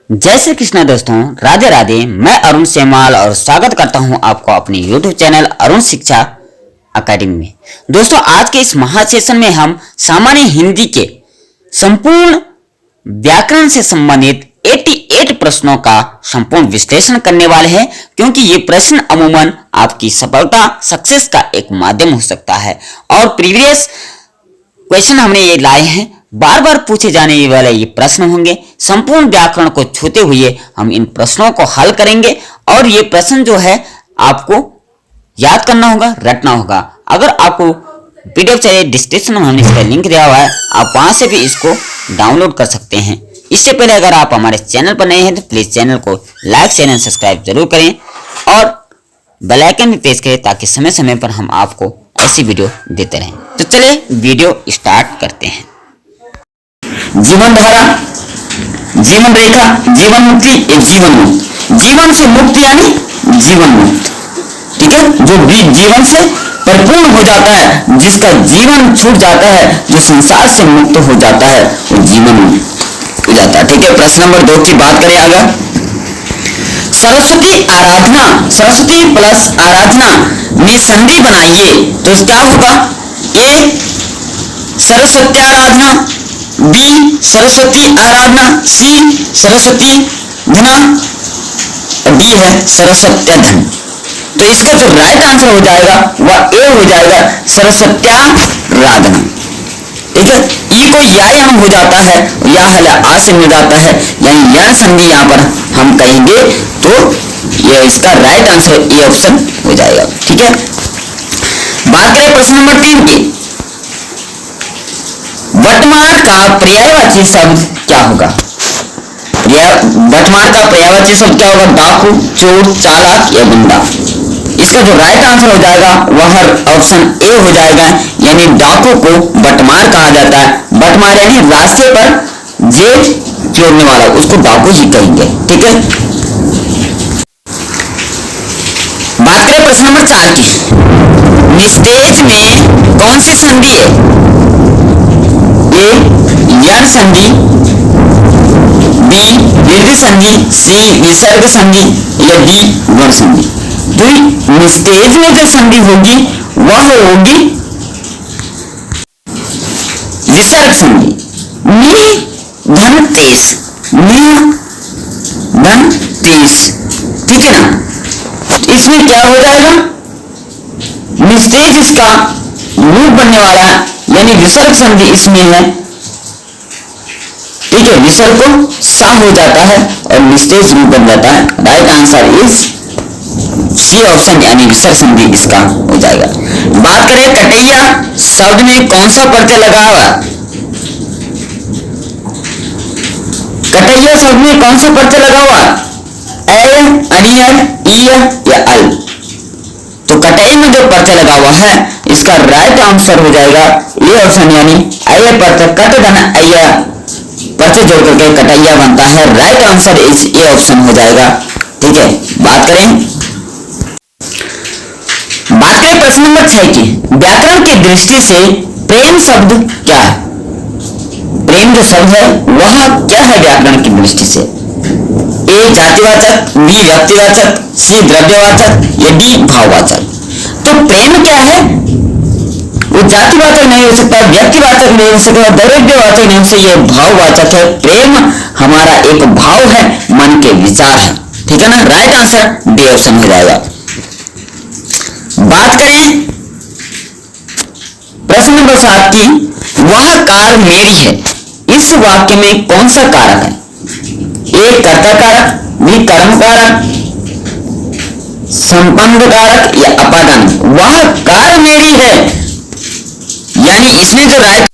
जय श्री कृष्णा दोस्तों, राधे राधे। मैं अरुण सेमाल और स्वागत करता हूं आपको अपने YouTube चैनल अरुण शिक्षा अकेडमी में। दोस्तों, आज के इस महासेशन में हम सामान्य हिंदी के संपूर्ण व्याकरण से संबंधित 88 प्रश्नों का संपूर्ण विश्लेषण करने वाले हैं, क्योंकि ये प्रश्न अमूमन आपकी सफलता सक्सेस का एक माध्यम हो सकता है। और प्रीवियस क्वेश्चन हमने ये लाए हैं, बार बार पूछे जाने वाले ये प्रश्न होंगे। संपूर्ण व्याकरण को छूते हुए हम इन प्रश्नों को हल करेंगे और ये प्रश्न जो है आपको याद करना होगा, रटना होगा। अगर आपको वीडियो चाहिए, डिस्क्रिप्शन में हमने इसका लिंक दिया हुआ है, आप वहां से भी इसको डाउनलोड कर सकते हैं। इससे पहले अगर आप हमारे चैनल पर नए हैं तो प्लीज चैनल को लाइक शेयर एंड सब्सक्राइब जरूर करें और बेल आइकन भी प्रेस करें ताकि समय समय पर हम आपको ऐसी वीडियो देते रहें। तो चलिए वीडियो स्टार्ट करते हैं। जीवन धारा, जीवन रेखा, जीवन मुक्ति, एक जीवन मुक्त। जीवन से मुक्त यानी जीवन मुक्त, ठीक है। जो भी जीवन से परिपूर्ण हो जाता है, जिसका जीवन छूट जाता है, जो संसार से मुक्त हो जाता है, वो जीवन मुक्त हो जाता है, ठीक है। प्रश्न नंबर 2 की बात करें आगे। सरस्वती आराधना, सरस्वती प्लस आराधना में संधि बनाइए तो क्या होगा? ए सरस्वत्याराधना, बी सरस्वती आराधना, सी सरस्वती धना, डी है सरस्वत्यधन। तो इसका जो राइट आंसर हो जाएगा वह ए हो जाएगा, सरस्वत्याराधना, ठीक है। ई को या हो जाता है, या हला आ से मिल जाता है, यानी यह संधि यहाँ पर हम कहेंगे तो यह इसका राइट आंसर ए ऑप्शन हो जाएगा, ठीक है। बात करें प्रश्न नंबर 3 की। बटमार का पर्यायवाची शब्द क्या होगा? बटमार का पर्यायवाची शब्द क्या होगा? डाकू, चोर, चालाक या गुंडा। इसका जो राइट आंसर हो जाएगा वह ऑप्शन ए हो जाएगा, यानी डाकू को बटमार कहा जाता है। बटमार यानी रास्ते पर जेब चोरने वाला, उसको डाकू ही कहेंगे, ठीक है। बात करें प्रश्न नंबर 4 की। निस्तेज में कौन सी संधि है? ए यण संधि, बी दीर्घ संधि, सी विसर्ग संधि या डी गुण संधि। तो निस्तेज में जो संधि होगी वह होगी विसर्ग संधि। नि धन तेज, नि धन तेज, ठीक है ना। इसमें क्या हो जाएगा? निस्तेज इसका रूप बनने वाला है, यानी विसर्ग संधि इसमें है, ठीक है। विसर्ग को सा हो जाता है और निस्तेज रूप बन जाता है। Right answer is C option, यानी विसर्ग संधि इसका हो जाएगा। बात करें कटैया शब्द में कौन सा प्रत्यय लगा हुआ? कटैया शब्द में कौन सा प्रत्यय लगा हुआ? ए, अनियर, ईय या अल। तो कटई में जो प्रत्यय लगा हुआ है इसका राइट आंसर हो जाएगा ए ऑप्शन, यानी अय प्रत्यय कट धन अय प्रत्यय जोड़ करके कटैया बनता है। Right answer is A option हो जाएगा, ठीक है। बात करें प्रश्न नंबर 6 की। व्याकरण की दृष्टि से प्रेम शब्द क्या है? प्रेम जो शब्द है वह क्या है व्याकरण की दृष्टि से? ए जातिवाचक, बी व्यक्तिवाचक, सी द्रव्यवाचक या डी भाववाचक। तो प्रेम क्या है? वो जातिवाचक नहीं हो सकता, व्यक्तिवाचक नहीं हो सकता, द्रव्यवाचक नहीं हो सकता, ये भाववाचक है। प्रेम हमारा एक भाव है, मन के विचार है, ठीक है ना। राइट आंसर डी ऑप्शन हो जाएगा। बात करें प्रश्न नंबर 7 की। वह कार मेरी है, इस वाक्य में कौन सा कारक है? ए कर्ता कारक, बी कर्म कारक, संबंध कारक या अपादान। वह कार मेरी है, यानी इसमें जो राइट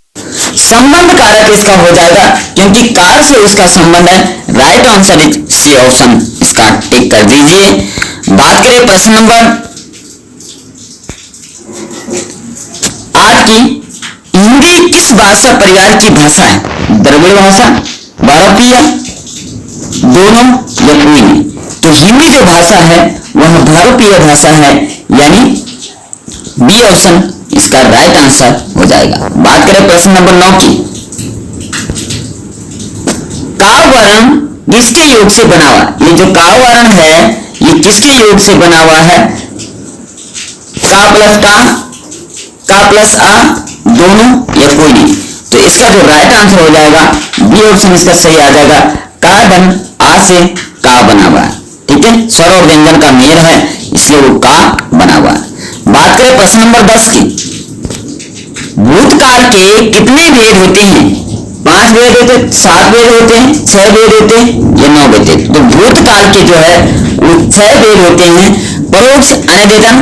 संबंध कारक इसका हो जाएगा, क्योंकि कार से उसका संबंध है। Right answer is C option, इसका टिक कर दीजिए। बात करें प्रश्न नंबर 8 की। हिंदी किस भाषा परिवार की भाषा है? द्रविड़ भाषा, भारतीय, दोनों या कोई नहीं? तो हिंदी जो भाषा है वह भारतीय भाषा है, यानी बी ऑप्शन इसका राइट आंसर हो जाएगा। बात करें प्रश्न नंबर 9 की। काव वर्ण किसके योग से बना हुआ? ये जो काव वर्ण है ये किसके योग से बना हुआ है? का प्लस आ दोनों या कोई नहीं। तो इसका जो राइट आंसर हो जाएगा बी ऑप्शन इसका सही आ जाएगा। का धन आ से का बना हुआ है, ठीक है, स्वर और व्यंजन का मेल है इसलिए वो का बना हुआ है। बात करें प्रश्न नंबर 10 की, भूतकाल के कितने भेद होते हैं? 5 भेद होते, 7 भेद होते हैं, 6 भेद होते हैं या 9 भेद होते हैं? तो भूतकाल के जो है वो 6 भेद होते हैं। परोक्ष अनद्यतन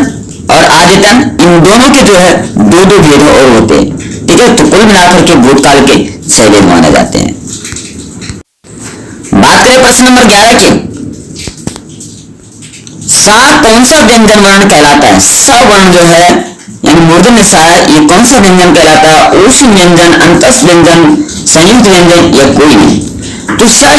और आद्यतन इन दोनों के जो है दो भेद और होते हैं, ठीक है। तो कुल मिलाकर के भूतकाल के 6 भेद माने जाते हैं। बात करें प्रश्न नंबर 11 की, सा कौन सा व्यंजन वर्ण कहलाता है? सा वर्ण जो है यानी मूर्धन्य सा है, ये कौन सा व्यंजन कहलाता है? ऊष्म व्यंजन, अंतस व्यंजन, संयुक्त व्यंजन या कोई नहीं? तो सा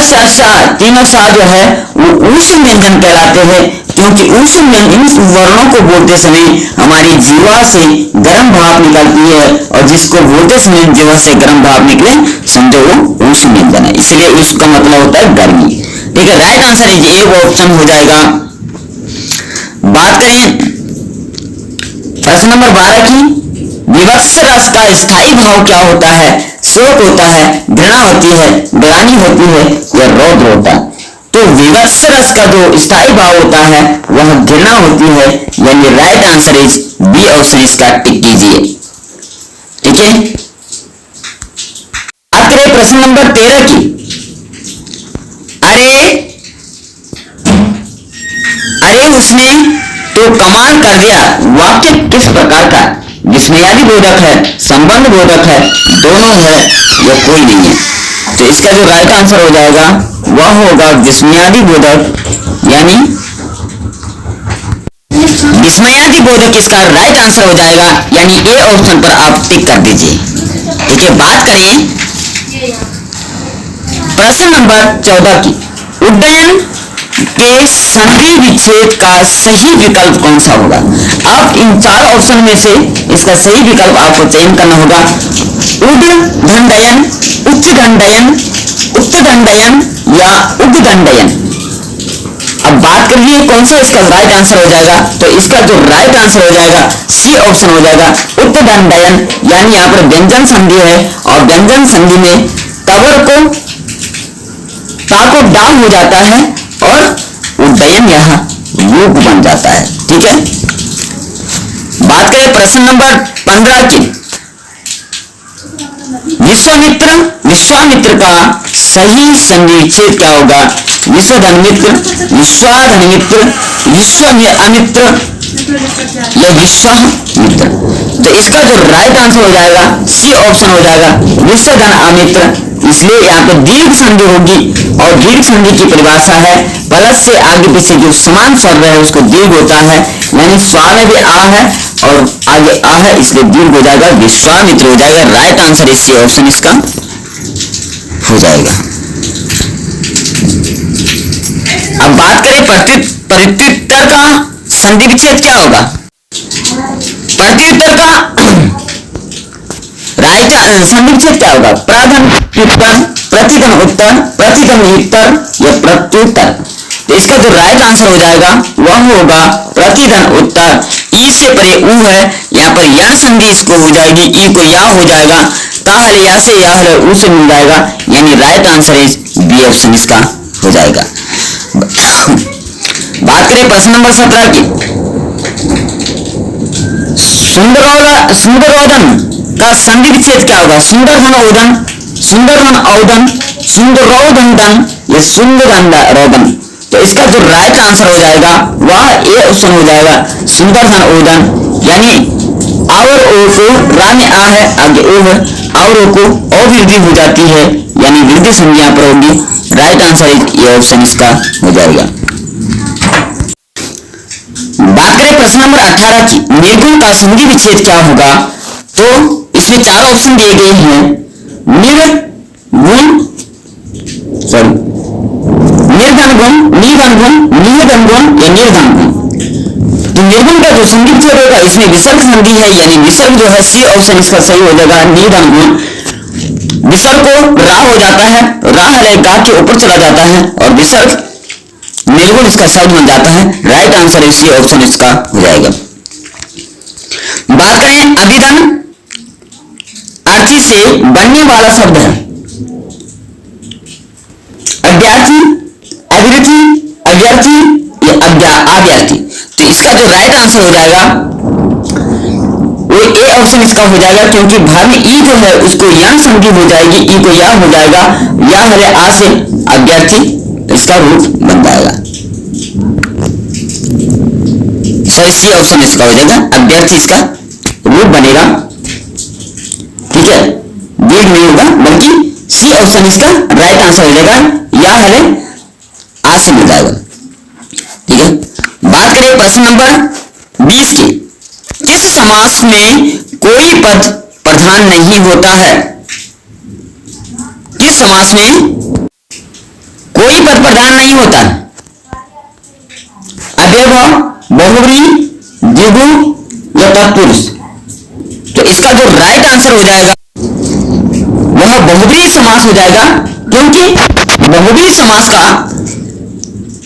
तीनों सा जो है वो ऊष्म व्यंजन कहलाते हैं, क्योंकि ऊष्म व्यंजन वर्णों को बोलते समय हमारी जीवा से गर्म भाप निकलती है और जिसको बोलते समय जीवा से गर्म भाप निकले समझो वो ऊष्म व्यंजन है, इसलिए उसका मतलब होता है गर्मी, ठीक है। राइट आंसर ये एक ऑप्शन हो जाएगा। बात करें प्रश्न नंबर 12 की, विवक्ष रस का स्थायी भाव क्या होता है? शोक होता है, घृणा होती है, ग्लानि होती है या रौद्र होता है? तो विवक्ष रस का जो स्थायी भाव होता है वह घृणा होती है, यानी right answer is B option इसका टिक कीजिए, ठीक है। बात करें प्रश्न नंबर 13 की, अरे उसने तो कमाल कर दिया वाक्य किस प्रकार का? विस्मयादि बोधक है, संबंध बोधक है, दोनों है या कोई नहीं है? तो इसका जो राइट आंसर हो जाएगा वह होगा विस्मयादि बोधक, यानी विस्मयादि बोधक इसका राइट आंसर हो जाएगा, यानी ए ऑप्शन पर आप टिक कर दीजिए, ठीक है। बात करें प्रश्न नंबर 14 की, उड्डयन के संधि विच्छेद का सही विकल्प कौन सा होगा? अब इन 4 ऑप्शन में से इसका सही विकल्प आपको चयन करना होगा। उद्दंडयन, उच्चदंडयन, उत्तदंडयन या उद्दंडयन। अब बात करिए कौन सा इसका राइट आंसर हो जाएगा, तो इसका जो राइट आंसर हो जाएगा सी ऑप्शन हो जाएगा उत्तदंडयन, यानी यहाँ पर व्यंजन संधि है और व्यंजन संधि में कवर को डाल हो जाता है और उड्डयन यहाँ योग बन जाता है, ठीक है। बात करें प्रश्न नंबर 15 की, विश्वामित्र का सही संधि विच्छेद क्या होगा? विश्वधनमित्र, विश्वाधनमित्र, विश्वामित्र या विश्वामित्र? तो इसका जो राइट आंसर हो जाएगा सी ऑप्शन हो जाएगा विश्वधन अमित्र, इसलिए यहाँ पे दीर्घ संधि होगी और दीर्घ संधि की परिभाषा है प्लस से आगे पीछे जो समान स्वर है उसको दीर्घ होता है, यानी स्वा में भी आ है और आगे आ है, इसलिए दीर्घ हो जाएगा, विश्वामित्र हो जाएगा। राइट आंसर इसी ऑप्शन इसका हो जाएगा। अब बात करें प्रत्युत्तर का संधि विच्छेद क्या होगा? प्रत्युत्तर का राइट संधि विच्छेद क्या होगा? प्रधन उत्तर, प्रतिधन उत्तर, प्रतिधन उत्तर या प्रत्युत्तर? तो इसका जो राइट आंसर हो जाएगा वह होगा प्रतिधन उत्तर। ई से परे ऊ है, यहाँ पर या संधि इसको हो जाएगी, ई को या हो जाएगा, का हल या से या हल ऊ से मिल जाएगा, यानी right answer is B option इसका हो जाएगा। बात करें प्रश्न नंबर 17 की, सुंदरोदन का संधि विच्छेद क्या होगा? सुंदरधन औदन, सुंदरधन औदन, सुंदरोदन या सुंदररोदन? तो इसका जो राइट आंसर हो जाएगा वह ए ऑप्शन हो जाएगा सुंदरधन औदन, यानी और ओ को रा में आ है आगे ओ है, और ओ को ओ वृद्धि हो जाती है, यानी वृद्धि संधि यहाँ पर होगी। राइट आंसर ये ऑप्शन इसका हो जाएगा। बात करें प्रश्न नंबर 18 की, निर्गुण का संधि विच्छेद क्या होगा? तो इसमें 4 ऑप्शन दिए गए हैं, निर्गुण, निर्धन गुण, निधन गुण, निधन गुण या निर्धन गुण। तो निर्गुण का जो संधि विच्छेद होगा इसमें विसर्ग संधि है, यानी विसर्ग जो है सी ऑप्शन इसका सही हो जाएगा, निधन गुण। विसर्ग को रा हो जाता है, रा हले गा के ऊपर चला जाता है और विसर्ग निर्गुण इसका शब्द बन जाता है। राइट आंसर सी ऑप्शन इसका हो जाएगा। बात करें अभिधन अर्थी से बनने वाला शब्द है अभ्यर्थी, अभिरुचि, अभ्यर्थी या अभ्यर्थी। तो इसका जो राइट आंसर हो जाएगा वो ए ऑप्शन इसका हो जाएगा, क्योंकि भाग में ई जो है उसको या संधि हो जाएगी, ई को या हो जाएगा, या हरे आ से अभ्यर्थी इसका रूप बन जाएगा। सॉरी सी ऑप्शन इसका हो जाएगा, अभ्यर्थी इसका रूप बनेगा। ठीक है, दीर्घ नहीं होगा बल्कि सी ऑप्शन इसका राइट आंसर हो जाएगा, या हरे आ से मिल जाएगा। ठीक है, बात करें प्रश्न नंबर 20 की। किस समास में कोई पद प्रधान नहीं होता है? किस समास में कोई पद प्रधान नहीं होता है? अव्ययभाव, बहुव्रीहि, द्विगु या तत्पुरुष। तो इसका जो राइट आंसर हो जाएगा वह बहुव्रीहि समास हो जाएगा, क्योंकि बहुव्रीहि समास का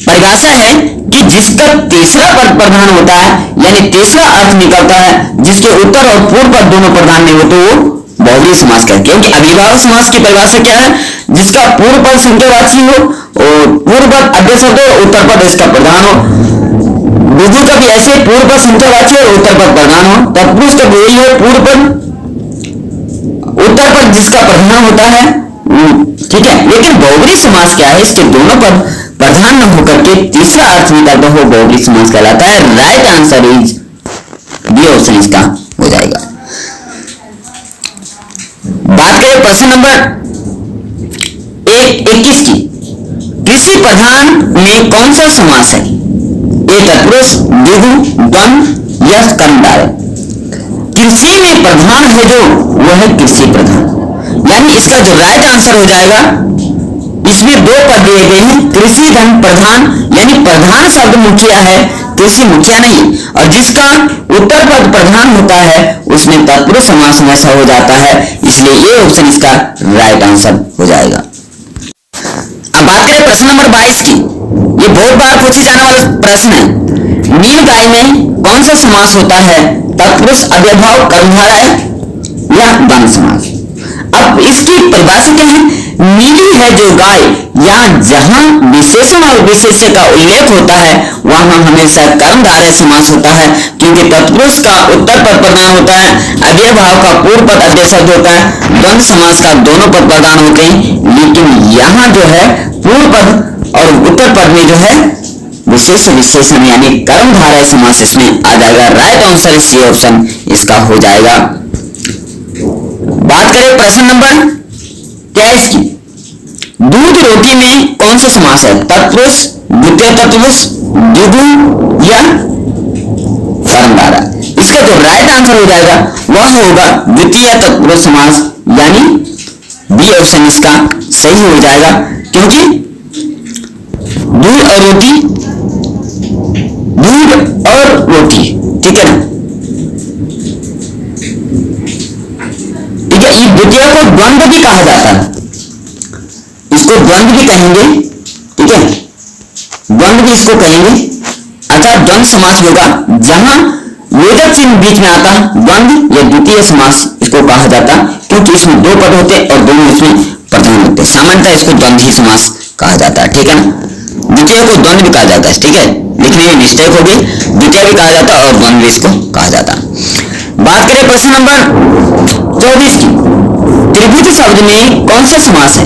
परिभाषा है कि जिसका तीसरा पद प्रधान होता है, यानी तीसरा अर्थ निकलता है, जिसके उत्तर और पूर्व पद दोनों प्रधान नहीं होते, वो बहुव्रीहि समास का। क्योंकि अविभाव समास की परिभाषा क्या है? जिसका पूर्व पद संख्यावाची हो और पूर्व पद अव्यय शब्द हो, उत्तर पद इसका प्रधान हो। द्विगु का भी ऐसे पूर्व पद संख्यावाची और उत्तर पद प्रधान हो। तत्पुरुष का भी यही है, पूर्व पद उत्तर पद जिसका प्रधान होता है। ठीक है, लेकिन बहुव्रीहि समास क्या है? इसके दोनों पद प्रधान न होकर के तीसरा अर्थ निकलता हो बहुव्रीहि समास कहलाता है। Right answer is B option इसका हो जाएगा। बात करें प्रश्न नंबर 21 की। कृषि प्रधान में कौन सा समास है? ए तत्पुरुष, द्विगु, द्वंद्व या कर्मधारय। कृषि में प्रधान है जो वह है कृषि प्रधान, यानी इसका जो राइट आंसर हो जाएगा, इसमें दो पद दिए गए हैं, कृषि धन प्रधान, यानी प्रधान शब्द मुखिया है, कृषि मुखिया नहीं। और जिसका उत्तर पद प्रधान होता है उसमें तत्पुरुष समास में ऐसा हो जाता है, इसलिए ये ऑप्शन इसका राइट आंसर हो जाएगा। अब बात करें प्रश्न नंबर 22 की। ये बहुत बार पूछे जाने वाला प्रश्न है। नीलगाय में कौन सा समास होता है? तत्पुरुष, अव्ययभाव, कर्मधारय या द्वंद्व समास। अब इसकी परिभाषा क्या है? नीली है जो गाय, यहाँ जहां विशेषण और विशेष्य का उल्लेख होता है वहां हमेशा कर्मधारय समास होता है, क्योंकि तत्पुरुष का उत्तर पद प्रधान होता है, अव्ययभाव का पूर्व पद अव्यय शब्द होता है, द्वंद्व समास का दोनों पद प्रधान होते हैं। लेकिन यहाँ जो है पूर्व पद और उत्तर पद में जो है विशेष विशेषण यानी कर्मधारय समास इसमें आ जाएगा। राइट आंसर सी ऑप्शन इसका हो जाएगा। बात करें प्रश्न नंबर 23 की। दूध रोटी में कौन सा समास है? तत्पुरुष, द्वितीय तत्पुरुष, द्विगु या कर्मधारय। इसका जो राइट आंसर हो जाएगा वह होगा द्वितीय तत्पुरुष समास, यानी बी ऑप्शन इसका सही हो जाएगा, क्योंकि दूध और रोटी, दूध और रोटी, ठीक है ना। ठीक है, इस द्वितीय को द्वंद्व भी कहा जाता है, इसको द्वंद्व भी कहेंगे। ठीक है, द्वंद्व भी इसको कहेंगे, अर्थात द्वंद्व समास होगा जहां योजक चिन्ह बीच में आता है, द्वंद्व या द्वितीय समास इसको कहा जाता, क्योंकि इसमें दो पद होते और दोनों इसमें प्रधान होते। सामान्यतः इसको द्वंद्वी समास कहा जाता है। ठीक है ना, द्वितीय को द्वंद्व भी कहा जाता है। ठीक है, लिखने में मिस्टेक हो गई, द्वितीय भी कहा जाता और द्वंद्व इसको कहा जाता। बात करें प्रश्न नंबर 24 की। त्रिभुज शब्द में कौन सा समास है?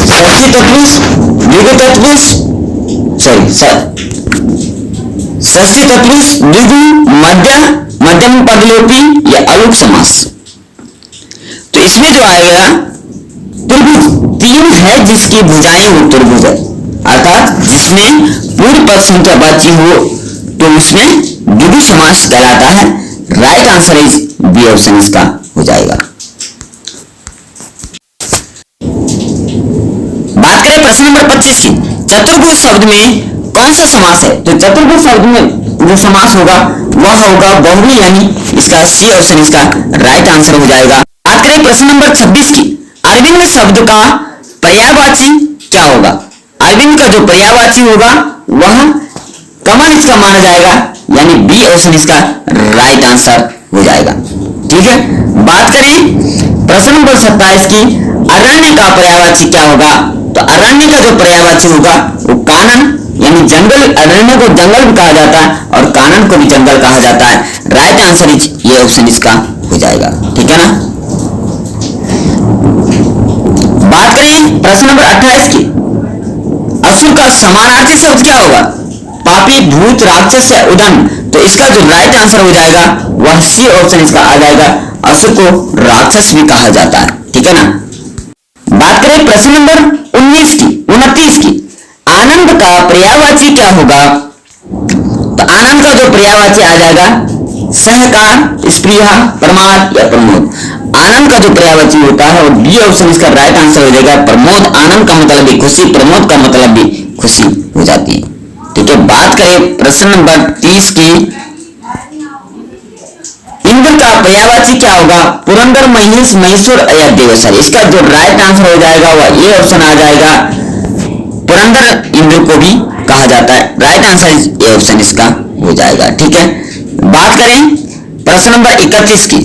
षष्ठी तत्पुरुष, द्विगु तत्पुरुष, षष्ठी तत्पुरुष, द्विगु, मध्यम पदलोपी या अलुक समास। तो इसमें जो आएगा त्रिभुज, तीन है जिसकी भुजाएं वो त्रिभुज है, अर्थात जिसमें पूर्ण पद संख्या बाची हो तो उसमें द्विगु समास कहलाता है। Right answer is B option इसका हो जाएगा। बात करें प्रश्न नंबर 25 की। चतुर्भुज शब्द में कौन सा समास है? तो चतुर्भुज शब्द में जो समास होगा वह होगा बहुव्रीहि, यानी इसका सी ऑप्शन इसका राइट आंसर हो जाएगा। बात करें प्रश्न नंबर 26 की। अरविंद शब्द का पर्यायवाची क्या होगा? अरविंद का जो पर्यायवाची होगा वह कमल इसका माना जाएगा, यानी बी ऑप्शन इसका राइट आंसर हो जाएगा। ठीक है, बात करें प्रश्न नंबर 27 की, अरण्य का पर्यायवाची क्या होगा? तो अरण्य का जो पर्यायवाची होगा वो कानन, यानी जंगल। अरण्य को जंगल भी कहा जाता है और कानन को भी जंगल कहा जाता है। राइट आंसर ये ऑप्शन इसका हो जाएगा। ठीक है ना। बात करें प्रश्न नंबर 28 की, असुर का समानार्थी शब्द क्या होगा? पापी, भूत, राक्षस या उदंड। तो इसका जो राइट आंसर हो जाएगा वह सी ऑप्शन इसका आ जाएगा। असुर को राक्षस भी कहा जाता है। ठीक है ना। बात करें प्रश्न नंबर 29 की, आनंद का पर्यायवाची क्या होगा? तो आनंद का जो पर्यायवाची आ जाएगा सहकार, स्पृहा, प्रमाद या प्रमोद। आनंद का जो पर्यायवाची होता है वो बी ऑप्शन इसका राइट आंसर हो जाएगा। प्रमोद, आनंद का मतलब भी खुशी, प्रमोद का मतलब भी खुशी हो जाती है। ठीक है, बात करें प्रश्न नंबर 30 की, इंद्र का पर्यायवाची क्या होगा? पुरंदर, महिष, महेश्वर या देवेश्वर। इसका जो राइट आंसर हो जाएगा वह ये ऑप्शन आ जाएगा। पुरंदर इंद्र को भी कहा जाता है। राइट आंसर ये ऑप्शन इसका हो जाएगा। ठीक है, बात करें प्रश्न नंबर 31 की,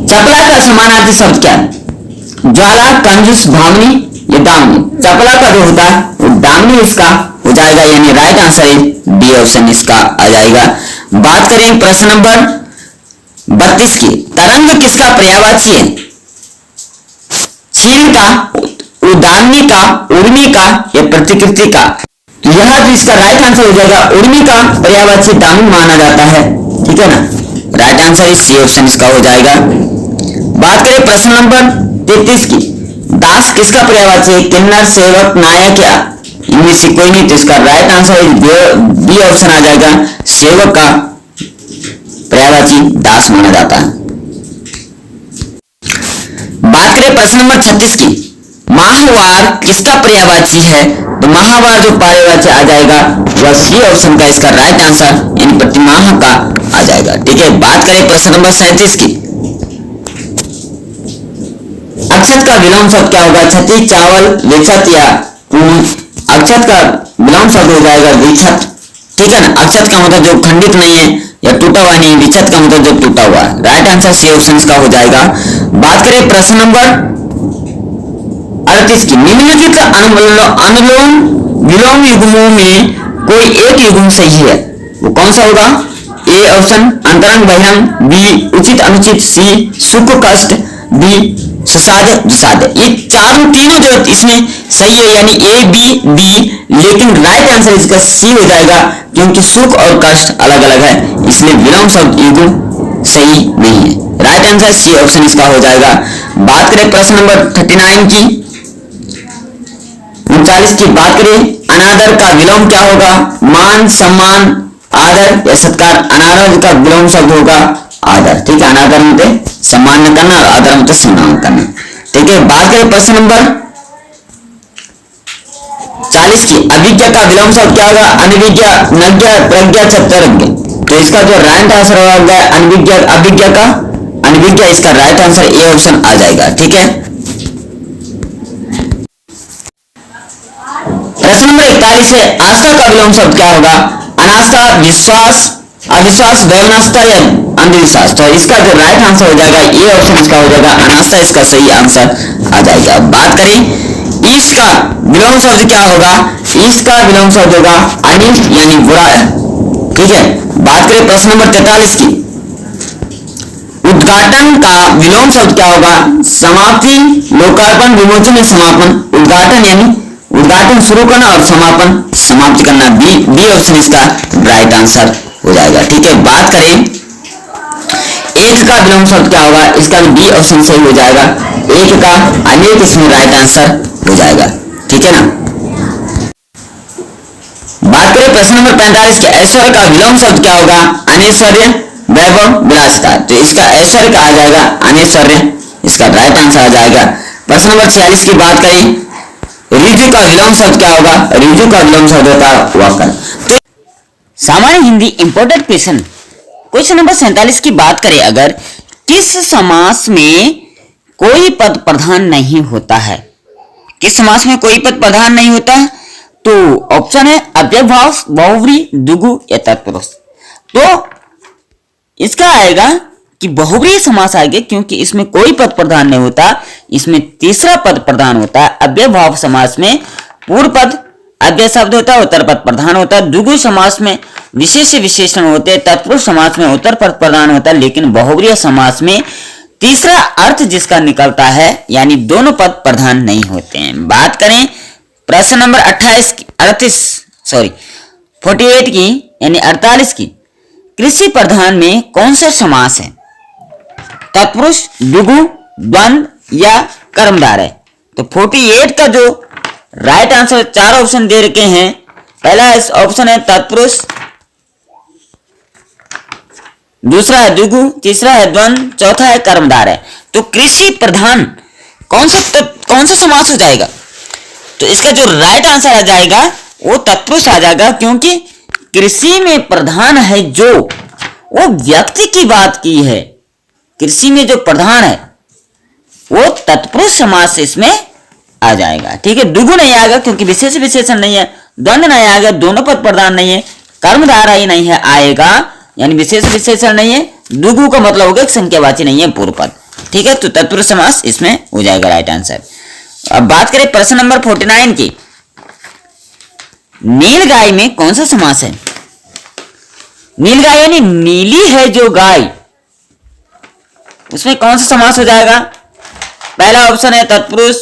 चपला का समानार्थी शब्द क्या है? ज्वाला, कंजूस, भामनी या दामनी। चपला का जो होता है वो दामनी इसका हो जाएगा, यानी राइट आंसर बी ऑप्शन इसका आ जाएगा। बात करें प्रश्न नंबर 32 की, तरंग किसका पर्यायवाची है? क्षीण का, उदामनी का, उर्मी का या प्रतिकृति का। यह जो इसका राइट आंसर हो जाएगा, उर्मी का पर्यायवाची दामनी माना जाता है। ठीक है ना। राइट आंसर सी ऑप्शन इसका हो जाएगा। बात करें प्रश्न नंबर 33 की, दास किसका पर्यायवाची है? किन्नर, सेवक, नायक या इनमें से कोई नहीं। तो इसका राइट आंसर बी ऑप्शन आ जाएगा। सेवक का पर्यायवाची दास माना जाता है। बात करें प्रश्न नंबर 36 की, माहवार किसका पर्यायवाची है? तो माहवार जो पर्यायवाची आ जाएगा वह सी ऑप्शन का इसका राइट आंसर यानी प्रतिमाह का आ जाएगा। ठीक है, बात करें प्रश्न नंबर 37 की, अक्षत का विलोम शब्द क्या होगा? छती, चावल, लिखत या पूंछ। अक्षत का विलोम शब्द हो जाएगा विक्षत। ठीक है ना। अक्षत का मतलब जो खंडित नहीं है या टूटा हुआ नहीं, विक्षत का मतलब जो टूटा हुआ है। राइट आंसर सी ऑप्शन का हो जाएगा। बात करें प्रश्न नंबर 38 की, निम्नलिखित अनुलोम विलोम युग्मों में कोई एक युग्म सही है, वो कौन सा होगा? ए ऑप्शन अंतरंग बहिरंग, बी उचित अनुचित, सी सुख कष्ट, डी सुसाध्य दुसाध्य। ये तीनों जो इसमें सही है, यानी ए बी डी, लेकिन राइट आंसर इसका सी हो जाएगा, क्योंकि सुख और कष्ट अलग अलग है, इसलिए विलोम शब्द युग्म सही नहीं है। राइट आंसर सी ऑप्शन इसका हो जाएगा। बात करें प्रश्न नंबर 39 की, 39 की बात करें, अनादर का विलोम क्या होगा? मान, सम्मान, आदर या सत्कार। अनादर का विलोम शब्द होगा आदर। ठीक है, अनादर मतलब सम्मान न करना और आदर मतलब सम्मान करना। ठीक है, बात करें प्रश्न नंबर 40 की, अभिज्ञा का विलोम शब्द क्या होगा? अनभिज्ञा, नज्ञा, प्रज्ञा, चतुर्ज्ञ। तो इसका जो राइट आंसर होगा अनभिज्ञा, अभिज्ञा का अनभिज्ञा, इसका राइट आंसर ए ऑप्शन आ जाएगा। ठीक है, प्रश्न नंबर 41 है, आस्था का विलोम शब्द क्या होगा? अनास्था, विश्वास, अविश्वास, वैमनस्यता या अंधविश्वास। तो इसका जो राइट आंसर हो जाएगा ये ऑप्शन इसका हो जाएगा अनास्था, इसका सही आंसर आ जाएगा। बात करें ईश का विलोम शब्द क्या होगा? ईश का विलोम शब्द होगा अनिल यानी बुरा। ठीक है, बात करें प्रश्न नंबर 43 की, उद्घाटन का विलोम शब्द क्या होगा? समाप्ति, लोकार्पण, विमोचन या समापन। उद्घाटन यानी उद्घाटन शुरू करना और समापन समाप्त करना। बी ऑप्शन इसका राइट आंसर हो जाएगा। ठीक है, बात करें एक का विलोम शब्द क्या होगा? इसका भी बी ऑप्शन सही हो जाएगा। एक का अनेक, इसमें राइट आंसर हो जाएगा। ठीक है ना। बात करें प्रश्न नंबर 45 के, ऐश्वर्य का विलोम शब्द क्या होगा? अनैश्वर्य, वैभव, विलासिता। तो इसका ऐश्वर्य का आ जाएगा अनैश्वर्य, इसका राइट आंसर आ जाएगा। प्रश्न नंबर 46 की बात करें, ऋजु का विलोम शब्द क्या होगा? ऋजु का विलोम शब्द होता है वक्र। सामान्य हिंदी इंपोर्टेंट क्वेश्चन नंबर 47 की बात करें, अगर किस समास में कोई पद प्रधान नहीं होता है। किस समास में कोई पद प्रधान नहीं होता है? तो ऑप्शन है अव्ययभाव, बहुव्रीहि, द्विगु या तत्पुरुष। तो इसका आएगा कि बहुव्रीहि समास आएगा क्योंकि इसमें कोई पद प्रधान नहीं होता, इसमें तीसरा पद प्रधान होता है। अव्ययभाव समास में पूर्व पद अव्यय शब्द होता है, उत्तर पद प्रधान होता है। द्विगु समास में विशेष विशेषण होते हैं, तत्पुरुष समास में उत्तर पद प्रधान होता है। लेकिन बहुव्रीहि समास में तीसरा अर्थ जिसका निकलता है यानी दोनों पद प्रधान नहीं होते हैं। बात करें प्रश्न नंबर 48 की यानी 48 की, कृषि प्रधान में कौन सा समास है? तत्पुरुष, द्विगु, द्वंद्व या कर्मधारय। तो 48 का जो राइट आंसर, चार ऑप्शन दे रखे हैं। पहला ऑप्शन है तत्पुरुष, दूसरा है द्विगु, तीसरा है द्वंद्व, चौथा है कर्मधारय। तो कृषि प्रधान कौन सा समास हो जाएगा? तो इसका जो राइट आंसर आ जाएगा वो तत्पुरुष आ जाएगा, क्योंकि कृषि में प्रधान है जो, वो व्यक्ति की बात की है। कृषि में जो प्रधान है वो तत्पुरुष समास इसमें आ जाएगा। ठीक है, द्विगु नहीं आएगा क्योंकि विशेष विशेषण नहीं है, द्वंद्व नहीं आएगा, दोनों पद प्रधान नहीं है, कर्मधारय नहीं है आएगा यानी विशेष विशेषण नहीं है। द्विगु का मतलब होगा संख्यावाची नहीं है पूर्व पद। ठीक है, तो तत्पुरुष समास इसमें हो जाएगा राइट आंसर। अब बात करें प्रश्न नंबर 49 की, नीलगाय में कौन सा समास है? नीलगाय यानी नीली है जो गाय, उसमें कौन सा समास हो जाएगा? पहला ऑप्शन है तत्पुरुष,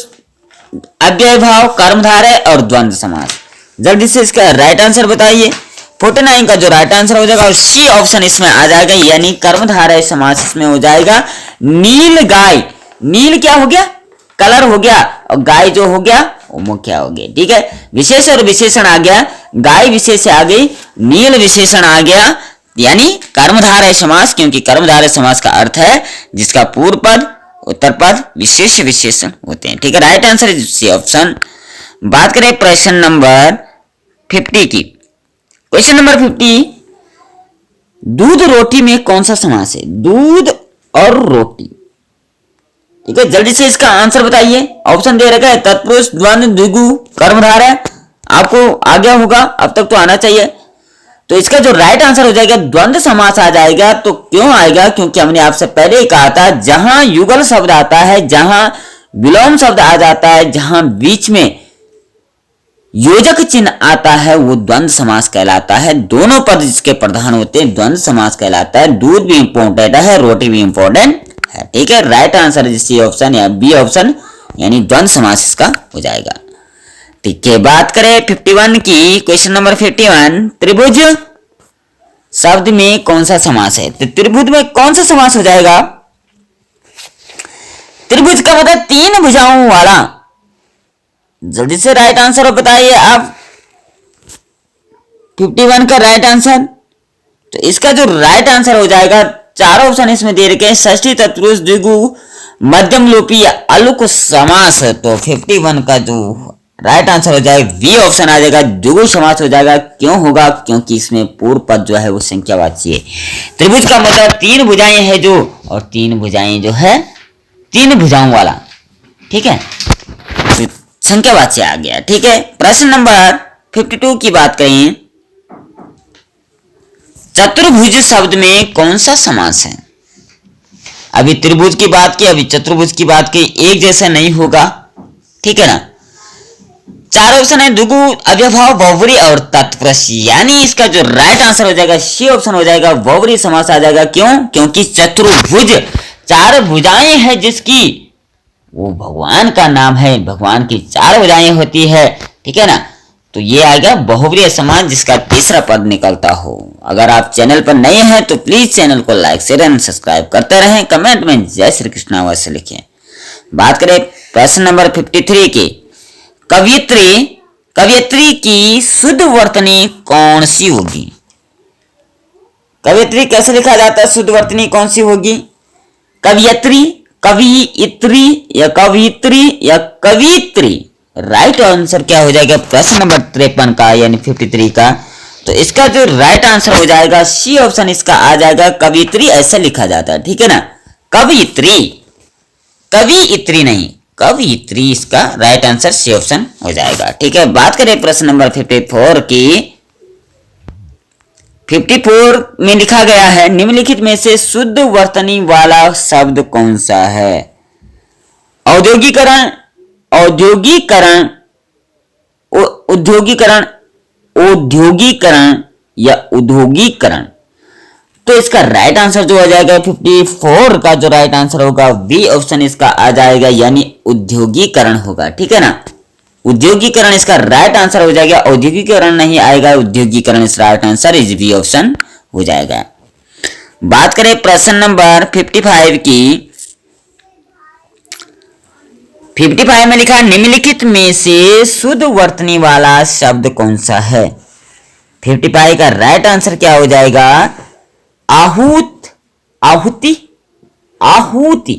अव्ययभाव, कर्मधारय और द्वंद्व समास। जल्दी से इसका राइट आंसर बताइए। 49 का जो राइट आंसर हो जाएगा और सी ऑप्शन इसमें आ जाएगा यानी कर्मधारय समास इसमें हो जाएगा। नील गाय, नील क्या हो गया? कलर हो गया, और गाय जो हो गया वो मुख्य हो गया। ठीक है, विशेष और विशेषण आ गया, गाय विशेष आ गई, नील विशेषण आ गया यानी कर्मधारय समास, क्योंकि कर्मधारय समास का अर्थ है जिसका पूर्व पद उत्तर पद विशेष विशेषण होते हैं। ठीक है, right answer is C option. बात करें प्रश्न नंबर 50 की, क्वेश्चन नंबर 50, दूध रोटी में कौन सा समास है? दूध और रोटी। ठीक है, जल्दी से इसका आंसर बताइए। ऑप्शन दे रखा है तत्पुरुष, द्वंद्व, द्विगु, कर्मधारय। आपको आ गया होगा, अब तक तो आना चाहिए। तो इसका जो राइट आंसर हो जाएगा द्वंद्व समास आ जाएगा। तो क्यों आएगा? क्योंकि हमने आपसे पहले ही कहा था जहां युगल शब्द आता है, जहां विलोम शब्द आ जाता है, जहां बीच में योजक चिन्ह आता है वो द्वंद्व समास कहलाता है। दोनों पद जिसके प्रधान होते हैं द्वंद्व समास कहलाता है। दूध भी इंपॉर्टेंट है, रोटी भी इंपॉर्टेंट है। ठीक है, राइट आंसर सी ऑप्शन या बी ऑप्शन यानी द्वंद्व समास इसका हो जाएगा। ठीक है, बात करें 51 की, क्वेश्चन नंबर 51, त्रिभुज शब्द में कौन सा समास है? तो त्रिभुज में कौन सा समास हो जाएगा? त्रिभुज का मतलब तीन भुजाओं वाला। जल्दी से राइट आंसर बताइए आप। 51 का राइट आंसर, तो इसका जो राइट आंसर हो जाएगा, चार ऑप्शन इसमें दे रखे हैं, षष्ठी, तत्पुरुष, द्विगु, मध्यम लोपी या अलुक समास। तो 51 का जो राइट आंसर हो जाएगा बी ऑप्शन आ जाएगा, द्विगु समास हो जाएगा। क्यों होगा? क्योंकि इसमें पूर्व पद जो है वो संख्यावाची है। त्रिभुज का मतलब तीन भुजाएं हैं जो, और तीन भुजाएं जो है तीन भुजाओं वाला। ठीक है, तो संख्यावाची आ गया। ठीक है, प्रश्न नंबर 52 की बात करें, चतुर्भुज शब्द में कौन सा समास है? अभी त्रिभुज की बात की, अभी चतुर्भुज की बात की, एक जैसा नहीं होगा। ठीक है ना, चार ऑप्शन है, द्विगु, अव्ययभाव, बहुव्रीहि और तत्पुरुष, यानी इसका जो राइट आंसर हो जाएगा सी ऑप्शन हो जाएगा, बहुव्रीहि समास आ जाएगा। क्यों? क्योंकि चतुर्भुज चार भुजाएं हैं जिसकी, वो भगवान का नाम है, भगवान की चार भुजाएं होती है। ठीक है ना, तो ये आएगा बहुव्रीहि समास जिसका तीसरा पद निकलता हो। अगर आप चैनल पर नए हैं तो प्लीज चैनल को लाइक शेयर एंड सब्सक्राइब करते रहें, कमेंट में जय श्री कृष्ण अवश्य लिखें। बात करें प्रश्न नंबर 53 की, कवियत्री की शुद्ध वर्तनी कौन सी होगी? कवियत्री कैसे लिखा जाता है? शुद्ध वर्तनी कौन सी होगी? कवियत्री, कवियत्री या कवित्री या कवित्री। राइट आंसर क्या हो जाएगा प्रश्न नंबर 53 का यानी 53 का? तो इसका जो राइट आंसर हो जाएगा सी ऑप्शन इसका आ जाएगा, कवियत्री ऐसा लिखा जाता है। ठीक है ना, कवियत्री। कवियत्री नहीं, कवियत्री इसका राइट आंसर सी ऑप्शन हो जाएगा। ठीक है, बात करें प्रश्न नंबर 54 की। 54 में लिखा गया है निम्नलिखित में से शुद्ध वर्तनी वाला शब्द कौन सा है? औद्योगिकरण, औद्योगिकरण, उद्योगीकरण, औद्योगिकरण या उद्योगीकरण। तो इसका राइट आंसर जो आ जाएगा 54 का जो राइट आंसर होगा बी ऑप्शन इसका आ जाएगा, यानी उद्योगीकरण होगा। ठीक है ना, उद्योगीकरण इसका राइट आंसर हो जाएगा, औद्योगिकरण नहीं आएगा, उद्योगीकरण इसका right answer is B option हो जाएगा। बात करें प्रश्न नंबर 55 की। 55 में लिखा निम्नलिखित में से शुद्ध वर्तनी वाला शब्द कौन सा है? 55 का राइट आंसर क्या हो जाएगा? आहूत, आहुति, आहुति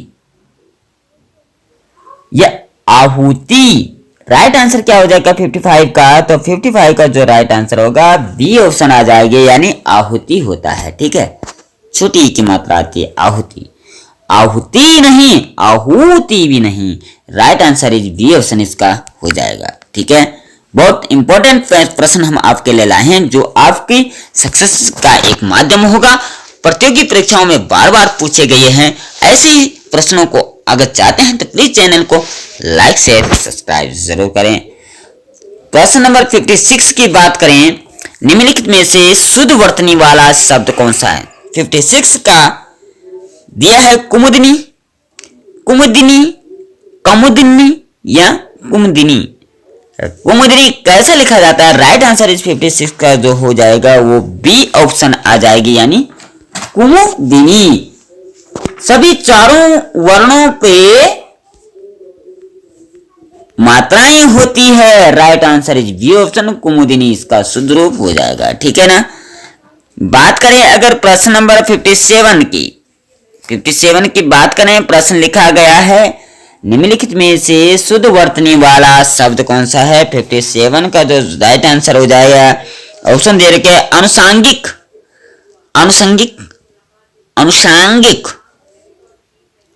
या आहुति। राइट आंसर क्या हो जाएगा 55 का? तो 55 का जो राइट आंसर होगा बी ऑप्शन आ जाएगा, यानी आहुति होता है। ठीक है, छोटी की मात्रा आती है आहुति, आहुति नहीं, आहुति भी नहीं। Right answer is B option इसका हो जाएगा। ठीक है, बहुत इंपॉर्टेंट प्रश्न हम आपके लिए लाए हैं जो आपकी सक्सेस का एक माध्यम होगा। प्रतियोगी परीक्षाओं में बार बार पूछे गए हैं। ऐसे ही प्रश्नों को अगर चाहते हैं तो प्लीज चैनल को लाइक शेयर सब्सक्राइब जरूर करें। प्रश्न नंबर 56 की बात करें, निम्नलिखित में से शुद्ध वर्तनी वाला शब्द कौन सा है? 56 का दिया है कुमुदिनी, कुमुदिनी, कमुदिनी या कुमुदिनी। कुमुदिनी कैसे लिखा जाता है? राइट आंसर इस 56 का जो हो जाएगा वो बी ऑप्शन आ जाएगी, यानी कुमुदिनी। सभी चारों वर्णों पे मात्राएं होती है। Right answer is B option, कुमुदिनी इसका शुद्ध रूप हो जाएगा। ठीक है ना, बात करें अगर प्रश्न नंबर 57 की। 57 की बात करें, प्रश्न लिखा गया है निम्नलिखित में से शुद्ध वर्तनी वाला शब्द कौन सा है? 57 का जो राइट आंसर हो जाएगा, ऑप्शन दे रखे अनुसांगिक, अनुसंगिक, अनुसांगिक,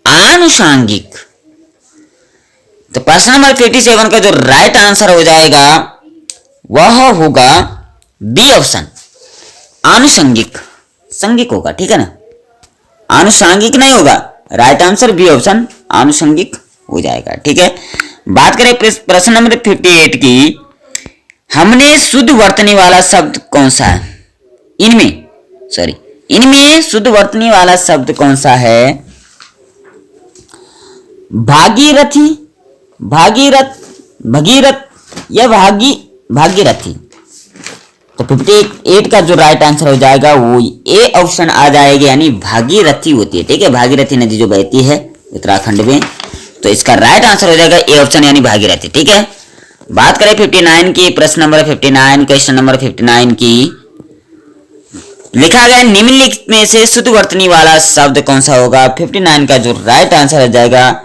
आनुषांगिक। तो प्रश्न नंबर 57 का जो राइट आंसर हो जाएगा वह होगा बी ऑप्शन, आनुषंगिक, संगिक होगा। ठीक है ना, आनुषांगिक नहीं होगा। राइट आंसर बी ऑप्शन, आनुषंगिक हो जाएगा। ठीक है, बात करें प्रश्न नंबर 58 की। हमने शुद्ध वर्तनी वाला शब्द कौन सा है? इनमें शुद्ध वर्तनी वाला शब्द कौन सा है? भागीरथी, भागीरथ, भगीरथ या भागीरथी। तो 58 का जो राइट आंसर हो जाएगा वो ए ऑप्शन आ जाएगा, यानी भागीरथी होती है। ठीक है, भागीरथी नदी जो बहती है उत्तराखंड में, तो इसका राइट आंसर हो जाएगा ए ऑप्शन, यानी भागीरथी। ठीक है, बात करें 59 की। प्रश्न नंबर 59, क्वेश्चन नंबर 59 की। लिखा गया निम्नलिखित में से शुद्ध वर्तनी वाला शब्द कौन सा होगा? 59 का जो राइट आंसर हो जाएगा,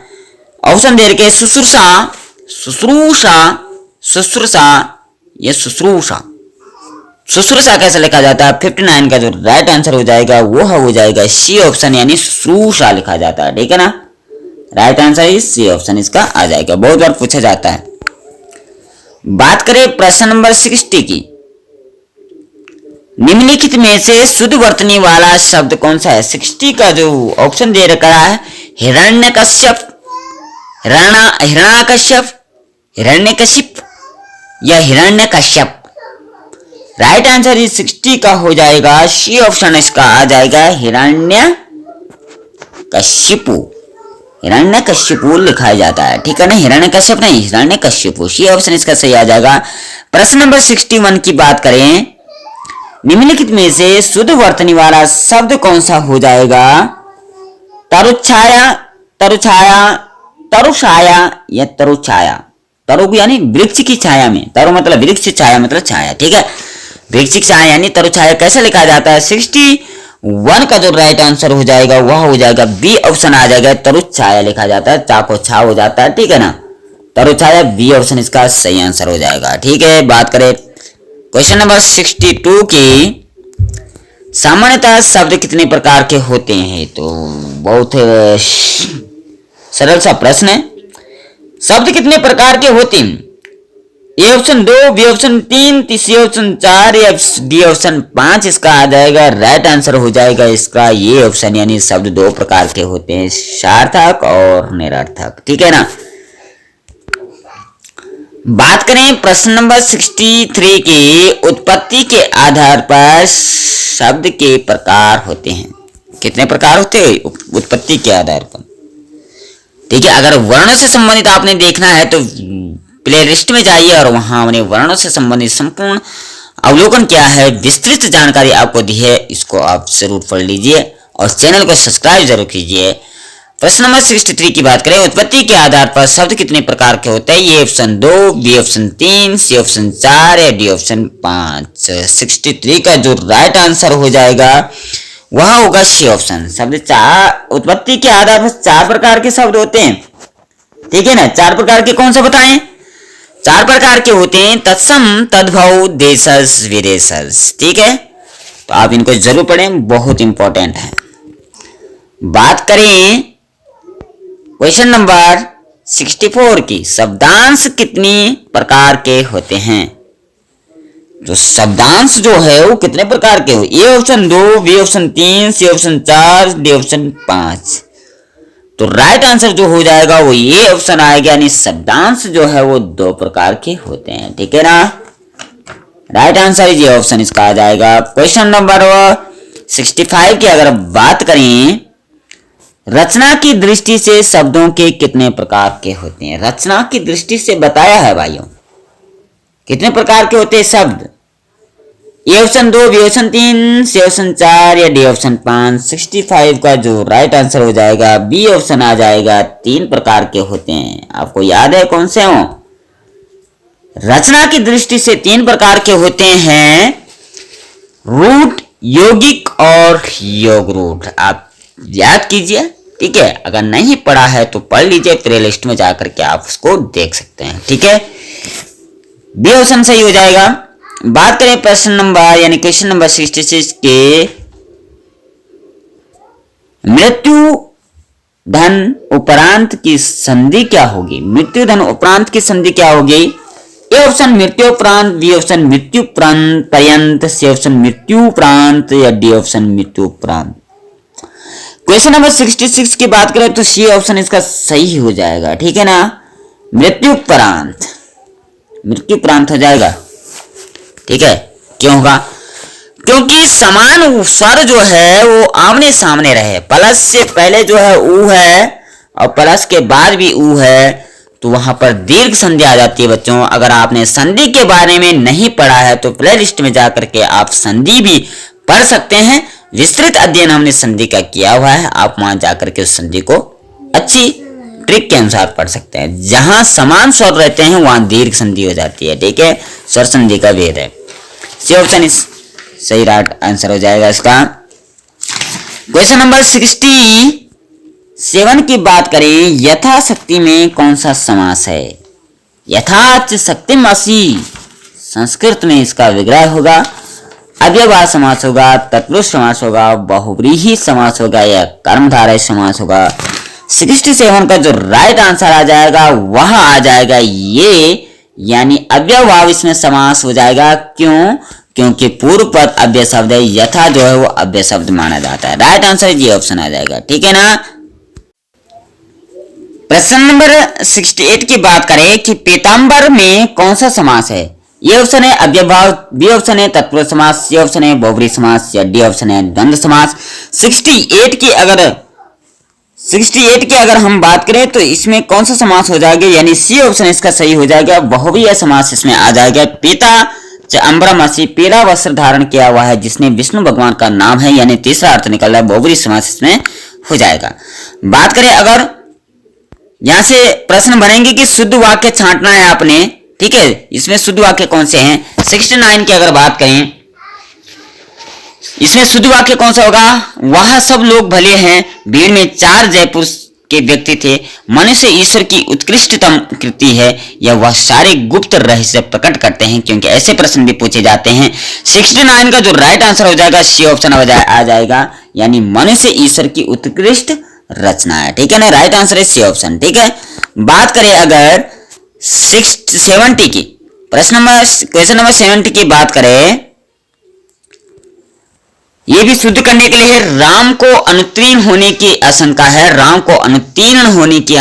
ऑप्शन दे रखे शुश्रूषा, शुश्रूषा, शुश्रूषा या शुश्रूषा। शुश्रूषा कैसे लिखा जाता है? 59 का जो राइट आंसर हो जाएगा वो हो जाएगा सी ऑप्शन, यानी शुश्रूषा लिखा जाता है। ठीक है ना, राइट आंसर इस सी ऑप्शन इसका आ जाएगा, बहुत बार पूछा जाता है। बात करें प्रश्न नंबर 60 की। निम्नलिखित में से शुद्ध वर्तनी वाला शब्द कौन सा है? 60 का जो ऑप्शन दे रखा है हिरण्यकश्यप, हिरण्याकश्यप, हिरण्यकशिप या हिरण्यकश्यप। राइट आंसर इस 60 का हो जाएगा सी ऑप्शन इसका आ जाएगा, हिरण्यकशिपु, हिरण्यकशिपु लिखा जाता है। ठीक है ना, हिरण्यकश्यप नहीं, हिरण्यकशिपु, सी ऑप्शन इसका सही आ जाएगा। प्रश्न नंबर 61 की बात करें, निम्नलिखित में से शुद्ध वर्तनी वाला शब्द कौन सा हो जाएगा? तरुछाया, तरुछाया, तरुछाया या तरुछाया। तरु यानी वृक्ष की छाया में, तरु मतलब वृक्ष, छाया मतलब छाया। ठीक है, वृक्ष की छाया यानी तरुछाया कैसे लिखा जाता है? 61 का जो राइट आंसर हो जाएगा वह हो जाएगा बी ऑप्शन आ जाएगा, तरुछाया लिखा जाता है, चा को छा हो जाता है। ठीक है ना, तरुछाया बी ऑप्शन इसका सही आंसर हो जाएगा। ठीक है, बात करें क्वेश्चन नंबर 62 की। सामान्यतः शब्द कितने प्रकार के होते हैं? तो बहुत सरल सा प्रश्न है। शब्द कितने प्रकार के होते हैं? A option 2, B option 3, C option 4 या डी ऑप्शन 5 इसका आ जाएगा। राइट आंसर हो जाएगा इसका ये ऑप्शन, यानी शब्द 2 प्रकार के होते हैं, सार्थक और निरर्थक। ठीक है ना। बात करें प्रश्न नंबर 63 की, उत्पत्ति के आधार पर शब्द के प्रकार होते हैं। कितने प्रकार होते हैं उत्पत्ति के आधार पर? ठीक है, अगर वर्णों से संबंधित आपने देखना है तो प्लेलिस्ट में जाइए और वहां हमने वर्णों से संबंधित संपूर्ण अवलोकन क्या है, विस्तृत जानकारी आपको दी है, इसको आप जरूर पढ़ लीजिए और चैनल को सब्सक्राइब जरूर कीजिए। प्रश्न नंबर 63 की बात करें, उत्पत्ति के आधार पर शब्द कितने प्रकार के होते हैं? ये option 2, B option 3, C option 4 या डी ऑप्शन 5। 63 का जो राइट आंसर हो जाएगा वह होगा सी ऑप्शन। शब्द चार, उत्पत्ति के आधार पर 4 प्रकार के शब्द होते हैं। ठीक है ना। 4 प्रकार के कौन से बताएं? 4 प्रकार के होते हैं, तत्सम, तद्भव, देशज, विदेशज। ठीक है, तो आप इनको जरूर पढ़ें, बहुत इंपॉर्टेंट है। बात करें क्वेश्चन नंबर 64 की, शब्दांश कितनी प्रकार के होते हैं? जो शब्दांश जो है वो कितने प्रकार के हो? A option 2, B option 3, C option 4, D option 5। तो राइट आंसर जो हो जाएगा वो ये ऑप्शन आएगा, यानी शब्दांश जो है वो 2 प्रकार के होते हैं। ठीक है ना। राइट आंसर ये ऑप्शन इसका आ जाएगा। क्वेश्चन नंबर 65 की अगर बात करें, रचना की दृष्टि से शब्दों के कितने प्रकार के होते हैं? रचना की दृष्टि से बताया है भाइयों, कितने प्रकार के होते हैं शब्द? A option 2, B option 3, C option 4 या डी ऑप्शन 5। 65 का जो राइट आंसर हो जाएगा बी ऑप्शन आ जाएगा, 3 प्रकार के होते हैं। आपको याद है कौन से हो? रचना की दृष्टि से 3 प्रकार के होते हैं, रूट, यौगिक और योग रूट। आप याद कीजिए। ठीक है, अगर नहीं पढ़ा है तो पढ़ लीजिए, प्लेलिस्ट में जाकर के आप उसको देख सकते हैं। ठीक है, बी ऑप्शन सही हो जाएगा। बात करें प्रश्न नंबर यानी क्वेश्चन नंबर 66 के, मृत्यु धन उपरांत की संधि क्या होगी? मृत्यु धन उपरांत की संधि क्या होगी? ए ऑप्शन मृत्यु उपरांत, बी ऑप्शन मृत्यु पर्यंत, सी ऑप्शन मृत्यु उपरांत या डी ऑप्शन मृत्यु उपरांत। क्वेश्चन नंबर 66 की बात करें तो सी ऑप्शन इसका सही हो जाएगा। ठीक है ना। मृत्यु उपरांत, मृत्यु उपरांत हो जाएगा। ठीक है, क्यों होगा? क्योंकि समान स्वर जो है वो आमने सामने रहे। प्लस से पहले जो है ऊ है और प्लस के बाद भी ऊ है, तो वहां पर दीर्घ संधि आ जाती है। बच्चों, अगर आपने संधि के बारे में नहीं पढ़ा है तो प्लेलिस्ट में जाकर के आप संधि भी पढ़ सकते हैं। विस्तृत अध्ययन हमने संधि का किया हुआ है, आप वहां जाकर के उस संधि को अच्छी ट्रिक के अनुसार पढ़ सकते हैं। जहां समान स्वर रहते हैं वहां दीर्घ संधि हो जाती है। ठीक है, स्वर संधि का भेद है। सी ऑप्शन इस सही राइट आंसर हो जाएगा इसका। क्वेश्चन नंबर 67 की बात करें, यथाशक्ति में कौन सा समास है? यथाच शक्तिमासी, संस्कृत में इसका विग्रह होगा, अव्ययभाव समास होगा, तत्पुरुष समास होगा, बहुव्रीहि समास होगा या कर्मधारय समास होगा। 67 का जो राइट आंसर आ जाएगा वह आ जाएगा ये, यानी अव्ययभाव इसमें समास हो जाएगा। क्यों? क्योंकि पूर्व पद अव्यय शब्द है, यथा जो है वो अव्यय शब्द माना जाता है। राइट आंसर ये ऑप्शन आ जाएगा। ठीक है ना। प्रश्न नंबर 68 की बात करें कि पीताम्बर में कौन सा समास है? ये ऑप्शन है अव्ययभाव, बी ऑप्शन है तत्पुरुष समास, सी ऑप्शन है बहुव्रीहि समास या डी ऑप्शन है द्वंद्व समास। 68 की अगर हम बात करें तो इसमें कौन सा समास हो जाएगा? यानी सी ऑप्शन इसका सही हो जाएगा, बहुव्रीहि समास इसमें आ जाएगा। पीता च अम्बरमसी, पीला वस्त्र धारण किया हुआ है जिसने विष्णु भगवान का नाम है, यानी तीसरा अर्थ निकल रहा है, बहुव्रीहि समास इसमें हो जाएगा। बात करें अगर यहां से प्रश्न बनेंगे कि शुद्ध वाक्य छांटना है आपने। ठीक है, इसमें शुद्ध वाक्य कौन से हैं? 69 की अगर बात करें, इसमें शुद्ध वाक्य कौन सा होगा? वह सब लोग भले हैं, भीड़ में 4 जयपुर के व्यक्ति थे, मनुष्य ईश्वर की उत्कृष्टतम कृति है, या वह सारे गुप्त रहस्य प्रकट करते हैं, क्योंकि ऐसे प्रश्न भी पूछे जाते हैं। 69 का जो राइट आंसर हो जाएगा सी ऑप्शन आ जाएगा, यानी मनुष्य ईश्वर की उत्कृष्ट रचना है। ठीक है ना, राइट आंसर है सी ऑप्शन। ठीक है, बात करें अगर 70 की, क्वेश्चन नंबर 70 की बात करें, ये भी शुद्ध करने के लिए है। राम को अनुत्तीर्ण होने की आशंका है, राम को अनुत्तीर्ण होने की